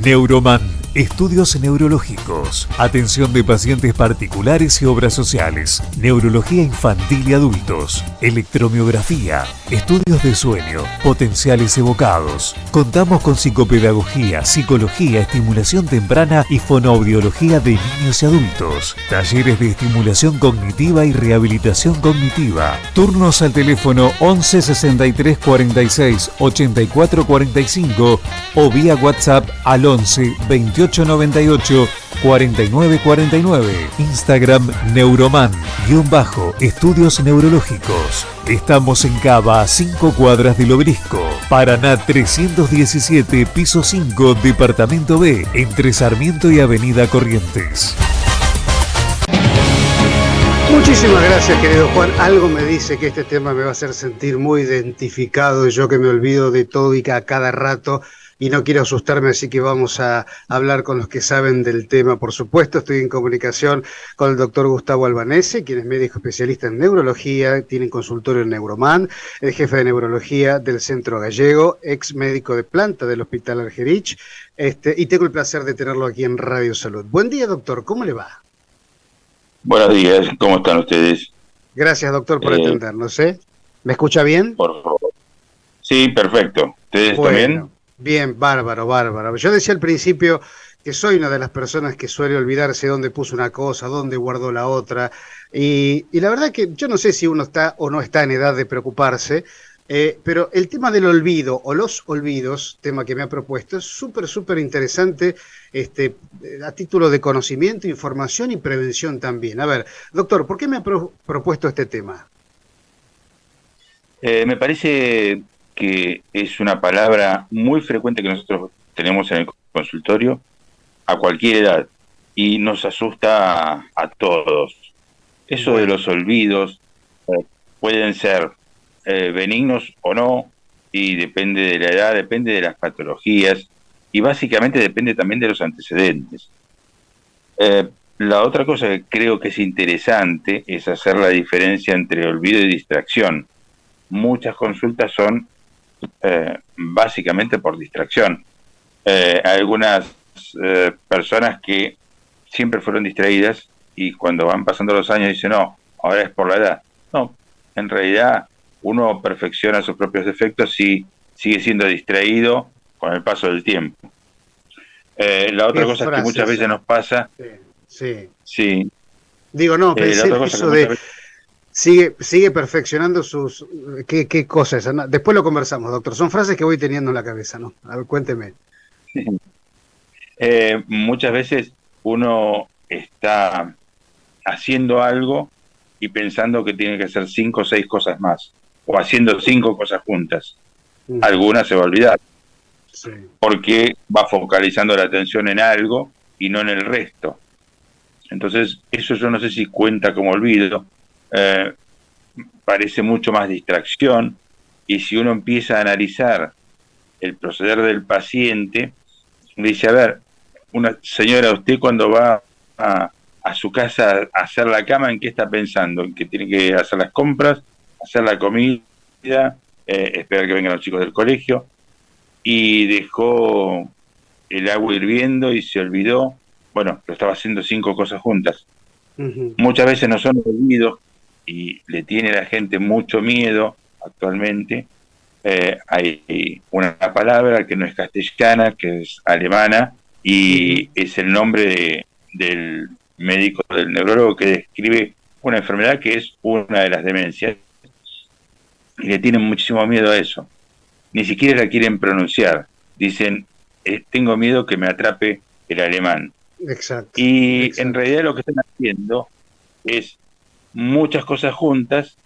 Neuroman, estudios neurológicos, atención de pacientes particulares y obras sociales, neurología infantil y adultos, electromiografía, estudios de sueño, potenciales evocados. Contamos con psicopedagogía, psicología, estimulación temprana y fonoaudiología de niños y adultos, talleres de estimulación cognitiva y rehabilitación cognitiva. Turnos al teléfono 11 63 46 84 45 o vía WhatsApp al 11 28 98 49 49. Instagram Neuroman _estudios neurológicos. Estamos en Cava, a 5 cuadras del Obelisco. Paraná 317, piso 5, departamento B, entre Sarmiento y Avenida Corrientes. Muchísimas gracias, querido Juan. Algo me dice que este tema me va a hacer sentir muy identificado, yo que me olvido de todo y que a cada rato, y no quiero asustarme, así que vamos a hablar con los que saben del tema. Por supuesto, estoy en comunicación con el doctor Gustavo Albanese, quien es médico especialista en neurología, tiene consultorio en Neuroman, el jefe de neurología del Centro Gallego, ex médico de planta del Hospital Argerich, y tengo el placer de tenerlo aquí en Radio Salud. Buen día, doctor, ¿cómo le va? Buenos días, ¿cómo están ustedes? Gracias, doctor, por atendernos, ¿eh? ¿Me escucha bien? Por favor. Sí, perfecto. ¿Ustedes también? Bien, bárbaro. Yo decía al principio que soy una de las personas que suele olvidarse dónde puso una cosa, dónde guardó la otra, y la verdad que yo no sé si uno está o no está en edad de preocuparse, pero el tema del olvido o los olvidos, tema que me ha propuesto, es súper interesante, a título de conocimiento, información y prevención también. A ver, doctor, ¿por qué me ha propuesto este tema? Me parece que es una palabra muy frecuente que nosotros tenemos en el consultorio a cualquier edad y nos asusta a todos. Eso de los olvidos pueden ser benignos o no, y depende de la edad, depende de las patologías y básicamente depende también de los antecedentes. La otra cosa que creo que es interesante es hacer la diferencia entre olvido y distracción. Muchas consultas son básicamente por distracción. Algunas personas que siempre fueron distraídas y cuando van pasando los años dicen, no, ahora es por la edad. No, en realidad uno perfecciona sus propios defectos y sigue siendo distraído con el paso del tiempo. La otra cosa que muchas veces nos pasa... Sí. Digo, no, pensé eso de... Sigue perfeccionando sus... ¿Qué cosa es? Después lo conversamos, doctor. Son frases que voy teniendo en la cabeza, ¿no? A ver, cuénteme. Muchas veces uno está haciendo algo y pensando que tiene que hacer 5 o 6 cosas más, o haciendo 5 cosas juntas. Algunas se va a olvidar, porque va focalizando la atención en algo y no en el resto. Entonces, eso yo no sé si cuenta como olvido. Parece mucho más distracción, y si uno empieza a analizar el proceder del paciente, dice, a ver, una señora, usted cuando va a su casa a hacer la cama, ¿en qué está pensando? ¿En que tiene que hacer las compras, hacer la comida, esperar que vengan los chicos del colegio? Y dejó el agua hirviendo y se olvidó. Bueno, lo estaba haciendo 5 cosas juntas. Muchas veces no son olvidos y le tiene a la gente mucho miedo actualmente. Hay una palabra que no es castellana, que es alemana, y es el nombre del médico, del neurólogo, que describe una enfermedad que es una de las demencias, y le tienen muchísimo miedo a eso. Ni siquiera la quieren pronunciar. Dicen, tengo miedo que me atrape el alemán. Exacto. En realidad lo que están haciendo es muchas cosas juntas,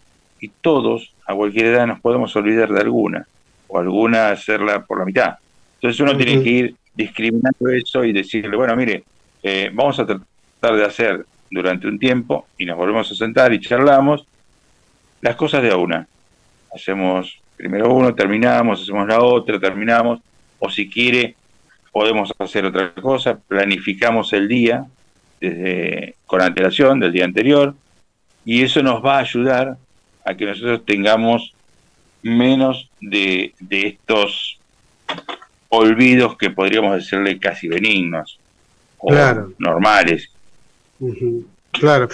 y todos a cualquier edad nos podemos olvidar de alguna, o alguna hacerla por la mitad. Entonces uno tiene que ir discriminando eso y decirle, bueno, mire, vamos a tratar de hacer durante un tiempo, y nos volvemos a sentar y charlamos las cosas de a una. Hacemos primero uno, terminamos, hacemos la otra, terminamos, o si quiere podemos hacer otra cosa, planificamos el día con antelación del día anterior, y eso nos va a ayudar a que nosotros tengamos menos de estos olvidos que podríamos decirle casi benignos o Claro. normales. Claro.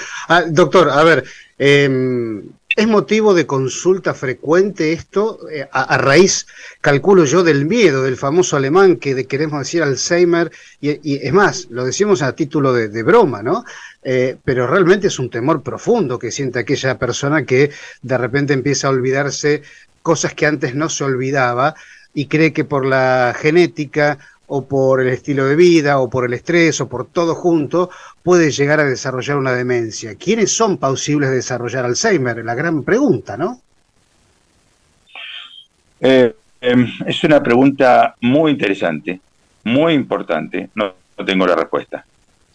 Doctor, a ver, ¿es motivo de consulta frecuente esto? A raíz, calculo yo, del miedo del famoso alemán queremos decir Alzheimer, y es más, lo decimos a título de broma, ¿no? Pero realmente es un temor profundo que siente aquella persona que de repente empieza a olvidarse cosas que antes no se olvidaba y cree que por la genética o por el estilo de vida, o por el estrés, o por todo junto, puede llegar a desarrollar una demencia. ¿Quiénes son plausibles de desarrollar Alzheimer? La gran pregunta, ¿no? Es una pregunta muy interesante, muy importante. No tengo la respuesta.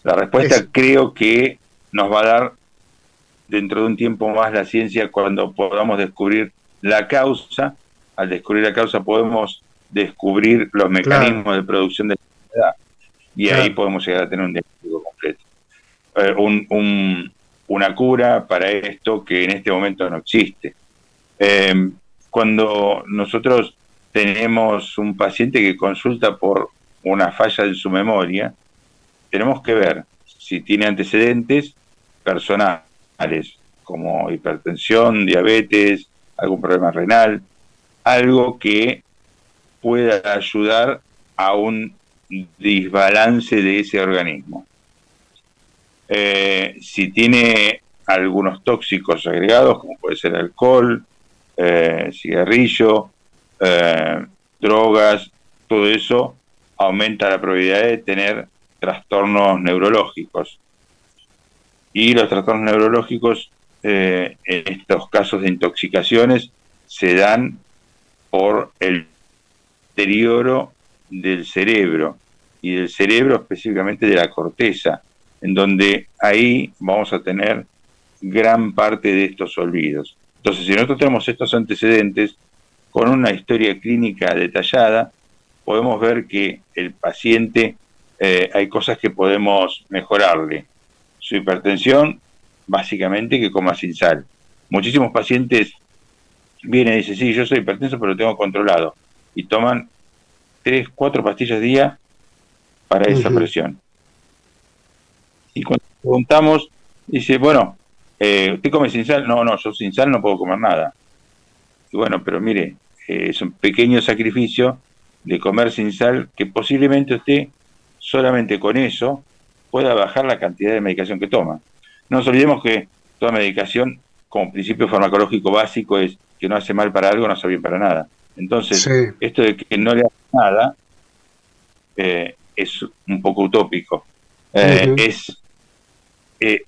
La respuesta creo que nos va a dar dentro de un tiempo más la ciencia cuando podamos descubrir la causa. Al descubrir la causa podemos descubrir los mecanismos de producción de la enfermedad y ahí podemos llegar a tener un diagnóstico completo. Una cura para esto que en este momento no existe. Cuando nosotros tenemos un paciente que consulta por una falla en su memoria, tenemos que ver si tiene antecedentes personales como hipertensión, diabetes, algún problema renal, algo que pueda ayudar a un desbalance de ese organismo. Si tiene algunos tóxicos agregados, como puede ser alcohol, cigarrillo, drogas, todo eso aumenta la probabilidad de tener trastornos neurológicos. Y los trastornos neurológicos, en estos casos de intoxicaciones, se dan por el deterioro del cerebro, y del cerebro específicamente de la corteza, en donde ahí vamos a tener gran parte de estos olvidos. Entonces, si nosotros tenemos estos antecedentes, con una historia clínica detallada, podemos ver que el paciente, hay cosas que podemos mejorarle. Su hipertensión, básicamente que coma sin sal. Muchísimos pacientes vienen y dicen, sí, yo soy hipertenso, pero lo tengo controlado. Y toman 3, 4 pastillas al día para esa presión. Y cuando preguntamos, dice, bueno, ¿usted come sin sal? No, yo sin sal no puedo comer nada. Y bueno, pero mire, es un pequeño sacrificio de comer sin sal que posiblemente usted solamente con eso pueda bajar la cantidad de medicación que toma. No nos olvidemos que toda medicación, como principio farmacológico básico, es que no hace mal para algo, no hace bien para nada. Entonces, esto de que no le hace nada es un poco utópico.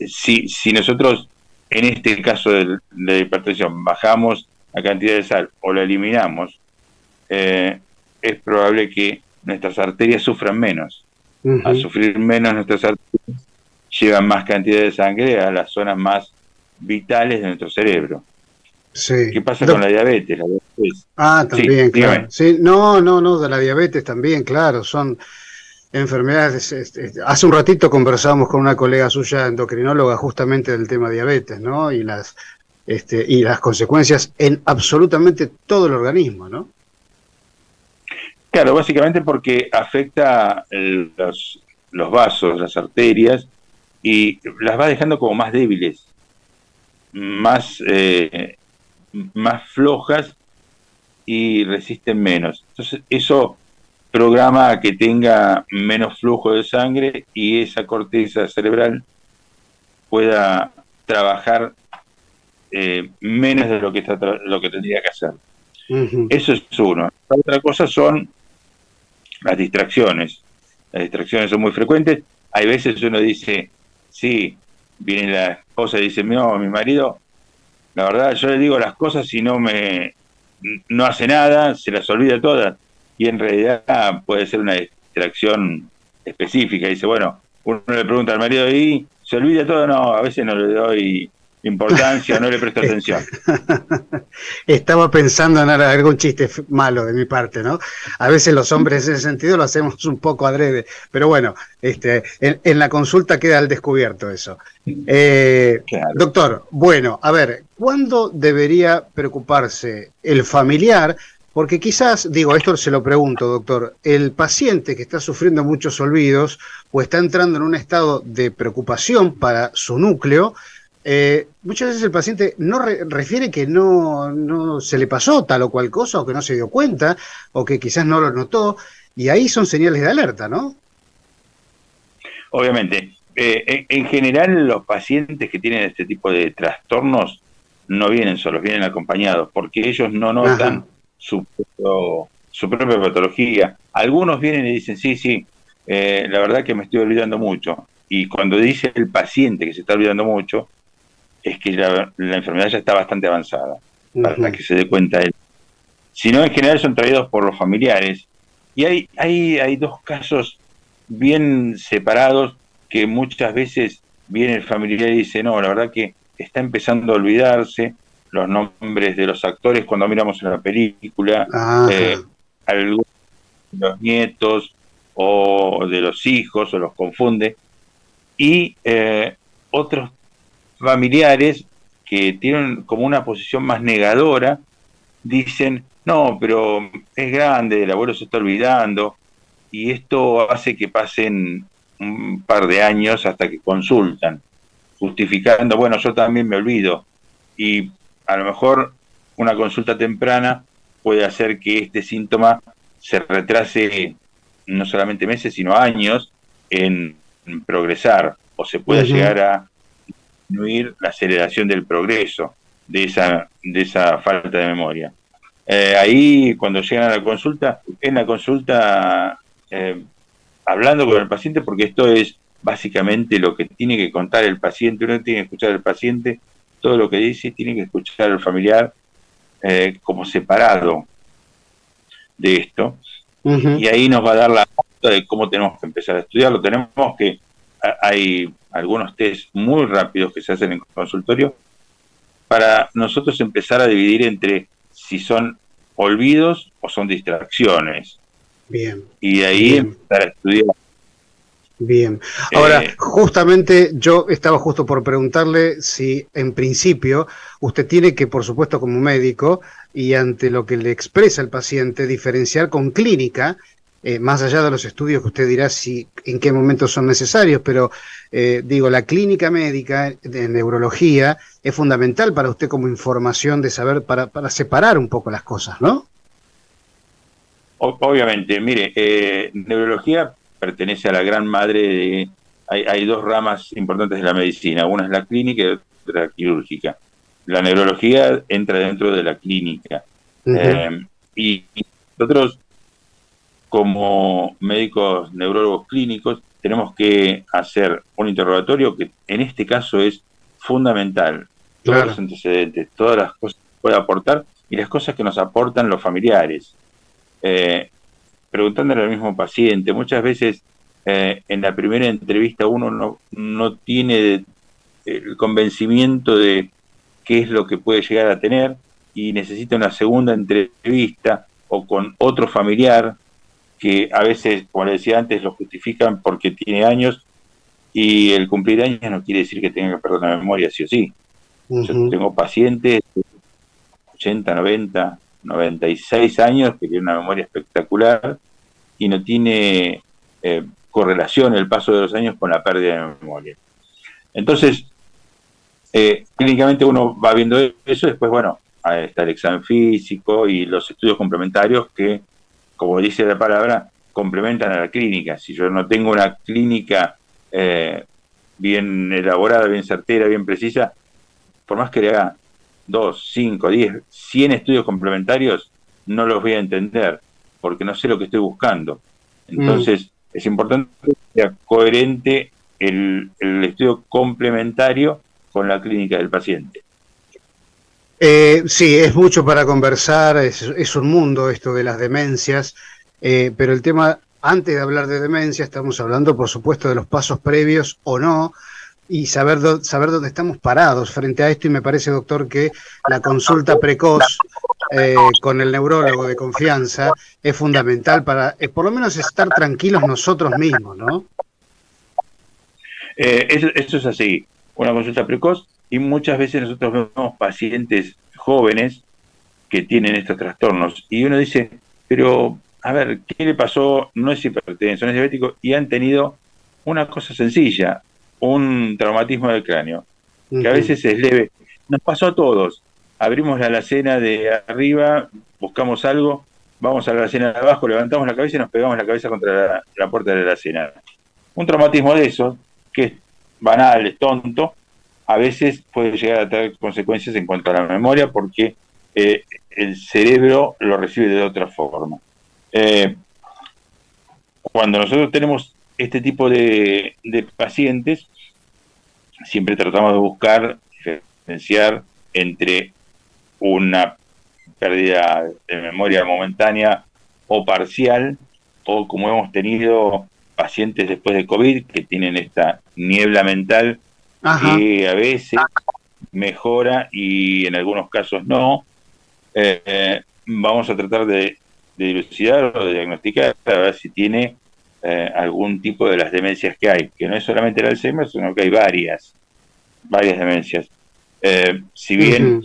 Si nosotros, en este caso de la hipertensión, bajamos la cantidad de sal o la eliminamos, es probable que nuestras arterias sufran menos. Al sufrir menos nuestras arterias, llevan más cantidad de sangre a las zonas más vitales de nuestro cerebro. ¿Qué pasa con la diabetes? También, claro. Sí, no, de la diabetes también, claro, son enfermedades. Hace un ratito conversábamos con una colega suya, endocrinóloga, justamente del tema diabetes, ¿no? Y las consecuencias en absolutamente todo el organismo, ¿no? Claro, básicamente porque afecta los vasos, las arterias, y las va dejando como más débiles, más flojas y resisten menos. Entonces eso programa a que tenga menos flujo de sangre y esa corteza cerebral pueda trabajar menos de lo que tendría que hacer. Eso es uno. La otra cosa son las distracciones. Las distracciones son muy frecuentes. Hay veces uno dice, sí, viene la esposa y dice, no, mi marido, la verdad, yo le digo las cosas y no hace nada, se las olvida todas. Y en realidad puede ser una distracción específica. Dice, bueno, uno le pregunta al marido y se olvida todo. No, a veces no le doy importancia, no le presto atención. Estaba pensando en algún chiste malo de mi parte, ¿no? A veces los hombres en ese sentido lo hacemos un poco adrede, pero bueno, en la consulta queda al descubierto eso. Claro. Doctor, bueno, a ver, ¿cuándo debería preocuparse el familiar Porque quizás, digo, esto se lo pregunto, doctor, el paciente que está sufriendo muchos olvidos o está entrando en un estado de preocupación para su núcleo, muchas veces el paciente no refiere que no se le pasó tal o cual cosa, o que no se dio cuenta, o que quizás no lo notó, y ahí son señales de alerta, ¿no? Obviamente. En general, los pacientes que tienen este tipo de trastornos no vienen solos, vienen acompañados, porque ellos no Ajá. notan su propia patología. Algunos vienen y dicen, sí, sí, la verdad que me estoy olvidando mucho. Y cuando dice el paciente que se está olvidando mucho, es que la enfermedad ya está bastante avanzada, para Ujú. que se dé cuenta él. Si no, en general son traídos por los familiares. Y hay dos casos bien separados que muchas veces viene el familiar y dice, no, la verdad que está empezando a olvidarse los nombres de los actores cuando miramos una película, Ajá. algunos de los nietos o de los hijos, o los confunde, y otros familiares que tienen como una posición más negadora, dicen, no, pero es grande, el abuelo se está olvidando, y esto hace que pasen un par de años hasta que consultan, justificando, bueno, yo también me olvido, y a lo mejor una consulta temprana puede hacer que este síntoma se retrase no solamente meses, sino años en progresar, o se pueda Ujú. llegar a disminuir la aceleración del progreso de esa falta de memoria. Ahí, cuando llegan a la consulta, en la consulta hablando con el paciente, porque esto es básicamente lo que tiene que contar el paciente. Uno tiene que escuchar al paciente, todo lo que dice, tiene que escuchar al familiar como separado de esto. Ujú. Y ahí nos va a dar la pauta de cómo tenemos que empezar a estudiarlo. Hay algunos test muy rápidos que se hacen en consultorio para nosotros empezar a dividir entre si son olvidos o son distracciones. Bien, Y de ahí bien. empezar a estudiar. Bien. Ahora, Eh, justamente yo estaba justo por preguntarle si en principio usted tiene que, por supuesto, como médico y ante lo que le expresa el paciente, diferenciar con clínica, más allá de los estudios que usted dirá si en qué momentos son necesarios, pero digo, la clínica médica de neurología es fundamental para usted como información de saber, para separar un poco las cosas, ¿no? Obviamente, mire, neurología pertenece a la gran madre de... Hay dos ramas importantes de la medicina, una es la clínica y otra la quirúrgica. La neurología entra dentro de la clínica. Ujú. Eh, y nosotros, como médicos neurólogos clínicos, tenemos que hacer un interrogatorio que en este caso es fundamental. Todos los Claro. antecedentes, todas las cosas que puede aportar y las cosas que nos aportan los familiares. Eh, Preguntándole al mismo paciente. Muchas veces en la primera entrevista uno no tiene el convencimiento de qué es lo que puede llegar a tener y necesita una segunda entrevista o con otro familiar que a veces, como le decía antes, lo justifican porque tiene años y el cumplir años no quiere decir que tenga que perder la memoria sí o sí. Yo Ujú. tengo pacientes de 80, 90, 96 años que tienen una memoria espectacular y no tiene correlación el paso de los años con la pérdida de memoria. Entonces, clínicamente uno va viendo eso, después, bueno, ahí está el examen físico y los estudios complementarios que, como dice la palabra, complementan a la clínica. Si yo no tengo una clínica bien elaborada, bien certera, bien precisa, por más que le haga 2, 5, 10, 100 estudios complementarios, no los voy a entender, porque no sé lo que estoy buscando. Mm. Entonces, es importante que sea coherente el estudio complementario con la clínica del paciente. Sí, es mucho para conversar, es un mundo esto de las demencias, pero el tema, antes de hablar de demencia, estamos hablando, por supuesto, de los pasos previos o no, y saber dónde estamos parados frente a esto, y me parece, doctor, que la consulta precoz con el neurólogo de confianza es fundamental para, por lo menos, estar tranquilos nosotros mismos, ¿no? Eso es así, una consulta precoz y muchas veces nosotros vemos pacientes jóvenes que tienen estos trastornos. Y uno dice, pero, a ver, ¿qué le pasó? No es hipertenso, no es diabético, y han tenido una cosa sencilla, un traumatismo del cráneo, que a veces es leve. Nos pasó a todos. Abrimos la alacena de arriba, buscamos algo, vamos a la alacena de abajo, levantamos la cabeza y nos pegamos la cabeza contra la puerta de la alacena. Un traumatismo de esos, que es banal, es tonto, a veces puede llegar a tener consecuencias en cuanto a la memoria, porque el cerebro lo recibe de otra forma. Cuando nosotros tenemos este tipo de pacientes, siempre tratamos de buscar diferenciar entre una pérdida de memoria momentánea o parcial, o como hemos tenido pacientes después de COVID que tienen esta niebla mental. Ajá. Que a veces mejora y en algunos casos no. Vamos a tratar de dilucidar o de diagnosticar a ver si tiene algún tipo de las demencias que hay, que no es solamente el Alzheimer, sino que hay varias demencias. Si bien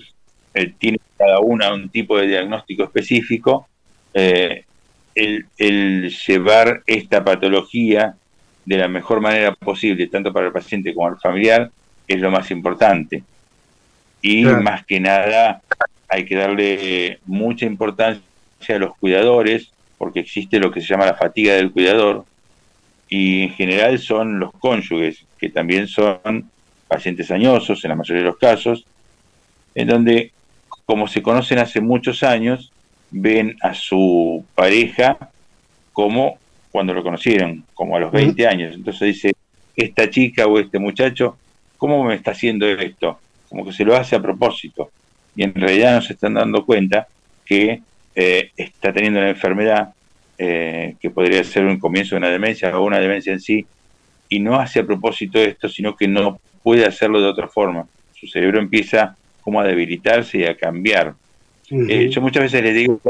tiene cada una un tipo de diagnóstico específico, el llevar esta patología de la mejor manera posible, tanto para el paciente como el familiar, es lo más importante. Y claro, más que nada hay que darle mucha importancia a los cuidadores, porque existe lo que se llama la fatiga del cuidador, y en general son los cónyuges, que también son pacientes añosos en la mayoría de los casos, en donde, como se conocen hace muchos años, ven a su pareja como cuando lo conocieron, como a los 20 años. Entonces dice, esta chica o este muchacho, ¿cómo me está haciendo esto? Como que se lo hace a propósito. Y en realidad no se están dando cuenta que está teniendo una enfermedad que podría ser un comienzo de una demencia o una demencia en sí, y no hace a propósito esto, sino que no puede hacerlo de otra forma. Su cerebro empieza como a debilitarse y a cambiar. Yo muchas veces les digo,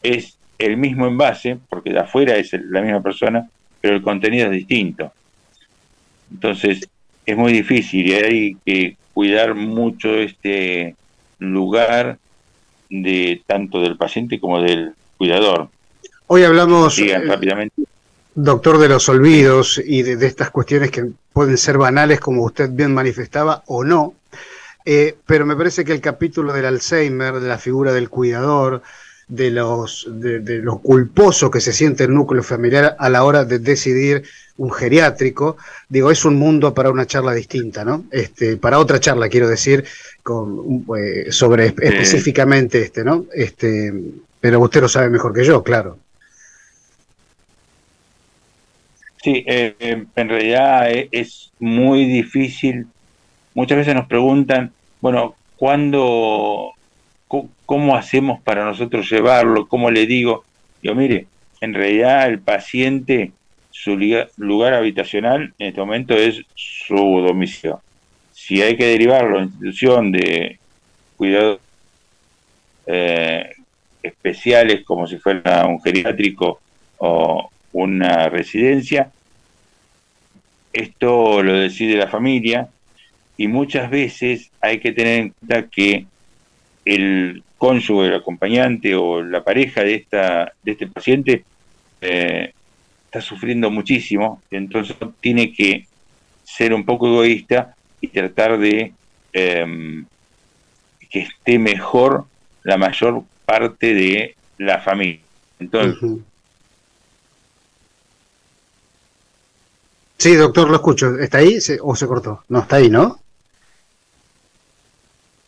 es el mismo envase, porque de afuera es la misma persona, pero el contenido es distinto. Entonces, es muy difícil y hay que cuidar mucho este lugar de tanto del paciente como del cuidador. Hoy hablamos, rápidamente, doctor, de los olvidos y de estas cuestiones que pueden ser banales, como usted bien manifestaba, o no. Pero me parece que el capítulo del Alzheimer, de la figura del cuidador, de lo culposo que se siente el núcleo familiar a la hora de decidir un geriátrico, digo, es un mundo para una charla distinta, ¿no? Para otra charla, quiero decir, sobre específicamente ¿no? Pero usted lo sabe mejor que yo, claro. Sí, en realidad es muy difícil. Muchas veces nos preguntan, bueno, ¿cómo hacemos para nosotros llevarlo? ¿Cómo le digo? Digo, mire, en realidad el paciente, su lugar habitacional en este momento es su domicilio. Si hay que derivarlo a una institución de cuidados especiales, como si fuera un geriátrico o una residencia, esto lo decide la familia, y muchas veces hay que tener en cuenta que el cónyuge, el acompañante o la pareja de este paciente está sufriendo muchísimo, entonces tiene que ser un poco egoísta y tratar de que esté mejor la mayor parte de la familia. Entonces, sí, doctor, lo escucho. ¿Está ahí o se cortó? No, está ahí, ¿no?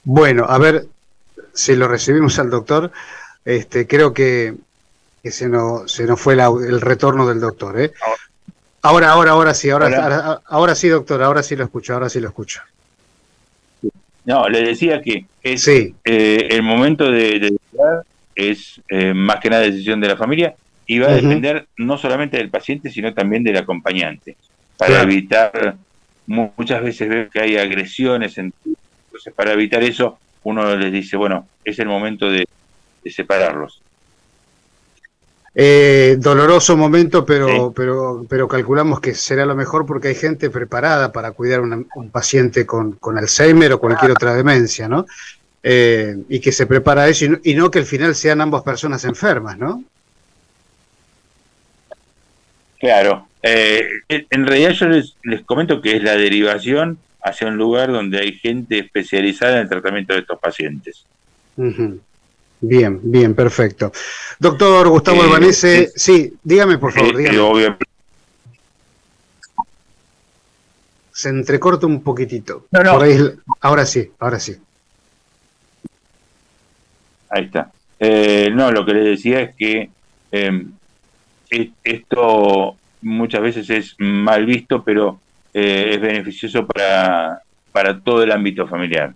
Bueno, a ver si lo recibimos al doctor. Creo que se nos fue el retorno del doctor, ¿eh? Ahora sí, ahora sí, doctor, ahora sí lo escucho. No, le decía que es el momento de es más que nada decisión de la familia, y va a depender no solamente del paciente, sino también del acompañante, para evitar, muchas veces veo que hay agresiones, entonces para evitar eso uno les dice, bueno, es el momento de separarlos. Doloroso momento, pero calculamos que será lo mejor, porque hay gente preparada para cuidar un paciente con Alzheimer o cualquier otra demencia, ¿no? y que se prepara eso y no que al final sean ambas personas enfermas, ¿no? Claro. En realidad yo les comento que es la derivación hacia un lugar donde hay gente especializada en el tratamiento de estos pacientes. Uh-huh. Bien, bien, perfecto. Doctor Gustavo Albanese, sí, dígame por favor, dígame. Obviamente. Se entrecorta un poquitito. No. Por ahí, ahora sí, ahora sí. Ahí está. No, lo que les decía es que esto muchas veces es mal visto, pero es beneficioso para todo el ámbito familiar.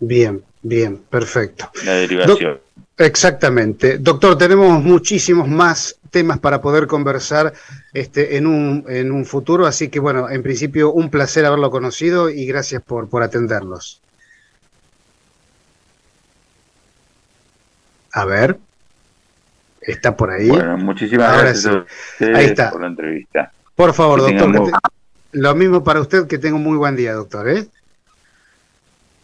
Bien, bien, perfecto. La derivación. Exactamente. Doctor, tenemos muchísimos más temas para poder conversar en un futuro, así que bueno, en principio un placer haberlo conocido y gracias por atendernos. A ver, ¿está por ahí? Bueno, muchísimas gracias a ustedes ahí está. por la entrevista. Por favor, doctor, que lo mismo para usted, que tenga un muy buen día, doctor, ¿eh?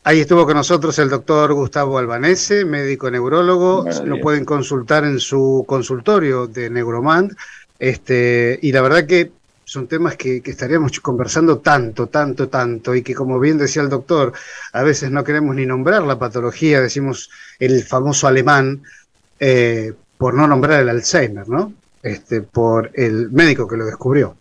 Ahí estuvo con nosotros el doctor Gustavo Albanese, médico neurólogo. Lo pueden consultar en su consultorio de Neuromand. Y la verdad que son temas que estaríamos conversando tanto, y que, como bien decía el doctor, a veces no queremos ni nombrar la patología, decimos el famoso alemán, por no nombrar el Alzheimer, ¿no? Por el médico que lo descubrió.